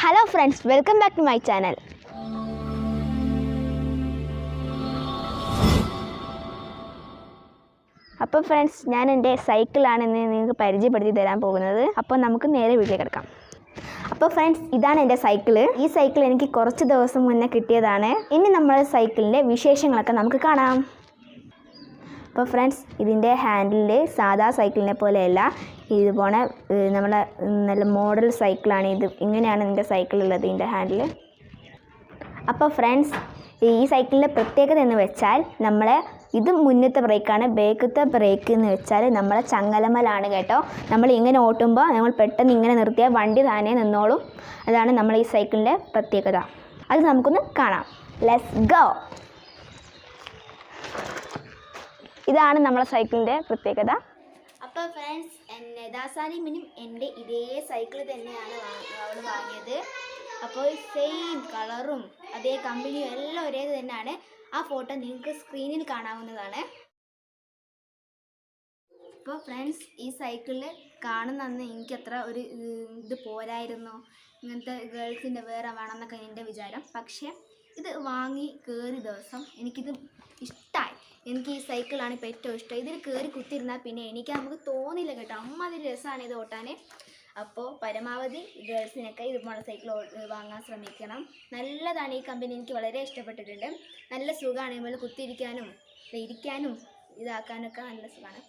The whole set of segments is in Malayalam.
Hello friends, welcome back to my channel. അപ്പോൾ ഫ്രണ്ട്സ്, ഞാൻ എൻ്റെ സൈക്കിളാണ് ഇന്ന് നിങ്ങൾക്ക് പരിചയപ്പെടുത്തി തരാൻ പോകുന്നത്. അപ്പോൾ നമുക്ക് നേരെ വീട്ടിലേക്ക് കിടക്കാം. അപ്പോൾ ഫ്രണ്ട്സ്, ഇതാണ് എൻ്റെ സൈക്കിള്. ഈ സൈക്കിൾ എനിക്ക് കുറച്ച് ദിവസം മുന്നേ കിട്ടിയതാണ്. ഇനി നമ്മുടെ സൈക്കിളിൻ്റെ വിശേഷങ്ങളൊക്കെ നമുക്ക് കാണാം. അപ്പോൾ ഫ്രണ്ട്സ്, ഇതിൻ്റെ ഹാൻഡിൽ സാധാ സൈക്കിളിനെ പോലെയല്ല, ഇതുപോലെ നമ്മളെ നല്ല മോഡൽ സൈക്കിളാണ് ഇത്. ഇങ്ങനെയാണ് ഇതിൻ്റെ സൈക്കിളുള്ളത്, ഇതിൻ്റെ ഹാൻഡിൽ. അപ്പോൾ ഫ്രണ്ട്സ്, ഈ സൈക്കിളിൻ്റെ പ്രത്യേകത എന്ന് വെച്ചാൽ ഇത് മുന്നത്തെ ബ്രേക്കാണ്. ബാക്കത്തെ ബ്രേക്ക് എന്ന് വെച്ചാൽ നമ്മളെ ചങ്ങലമലാണ് കേട്ടോ. നമ്മൾ ഇങ്ങനെ ഓട്ടുമ്പോൾ നമ്മൾ പെട്ടെന്ന് ഇങ്ങനെ നിർത്തിയാൽ വണ്ടി താനേ നിന്നോളും. അതാണ് നമ്മൾ ഈ സൈക്കിളിൻ്റെ പ്രത്യേകത. അത് നമുക്കൊന്ന് കാണാം. Let's go. ഇതാണ് നമ്മളെ സൈക്കിളിൻ്റെ പ്രത്യേകത. അപ്പോൾ ഫ്രണ്ട്സ്, ദാസാലിമിനും എൻ്റെ ഇതേ സൈക്കിൾ തന്നെയാണ് അവൾ വാങ്ങിയത്. അപ്പോൾ സെയിം കളറും അതേ കമ്പനിയും എല്ലാം ഒരേ തന്നെയാണ്. ആ ഫോട്ടോ നിങ്ങൾക്ക് സ്ക്രീനിൽ കാണാവുന്നതാണ്. അപ്പോൾ ഫ്രണ്ട്സ്, ഈ സൈക്കിളിൽ കാണുന്നന്ന് എനിക്കത്ര ഒരു ഇത് പോരായിരുന്നു. ഇങ്ങനത്തെ ഗേൾസിൻ്റെ വേറെ വേണമെന്നൊക്കെ എൻ്റെ വിചാരം. പക്ഷേ ഇത് വാങ്ങി കയറി ദിവസം എനിക്കിത് ഇഷ്ടമായി. എനിക്ക് ഈ സൈക്കിളാണ് ഇപ്പോൾ ഏറ്റവും ഇഷ്ടം. ഇതിൽ കയറി കുത്തിരുന്നാൽ പിന്നെ നമുക്ക് തോന്നില്ല കേട്ടോ. അമ്മാതിരി രസമാണ് ഇത് ഓട്ടാൻ. അപ്പോൾ പരമാവധി ഗേൾസിനൊക്കെ ഇതുപോലെ സൈക്കിൾ വാങ്ങാൻ ശ്രമിക്കണം. നല്ലതാണ് ഈ കമ്പനി. എനിക്ക് വളരെ ഇഷ്ടപ്പെട്ടിട്ടുണ്ട്. നല്ല സുഖമാണ്. ഇതുപോലെ കുത്തിയിരിക്കാനും ഇരിക്കാനും ഇതാക്കാനൊക്കെ നല്ല സുഖമാണ്.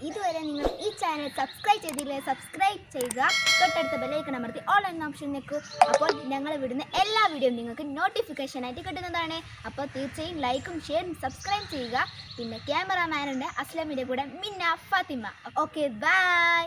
ഇതുവരെ നിങ്ങൾ ഈ ചാനൽ സബ്സ്ക്രൈബ് ചെയ്തില്ലേ, സബ്സ്ക്രൈബ് ചെയ്യുക. തൊട്ടടുത്ത ബെല്ലൈക്കൺ അമർത്തി ഓൾ എന്ന ഓപ്ഷൻ നിൽക്കൂ. അപ്പോൾ ഞങ്ങൾ വിടുന്ന എല്ലാ വീഡിയോയും നിങ്ങൾക്ക് നോട്ടിഫിക്കേഷനായിട്ട് കിട്ടുന്നതാണ്. അപ്പോൾ തീർച്ചയായും ലൈക്കും ഷെയറും സബ്സ്ക്രൈബ് ചെയ്യുക. പിന്നെ ക്യാമറാമാനുണ്ട് അസ്ലമിൻ്റെ കൂടെ മിന്ന ഫാത്തിമ. Okay, by.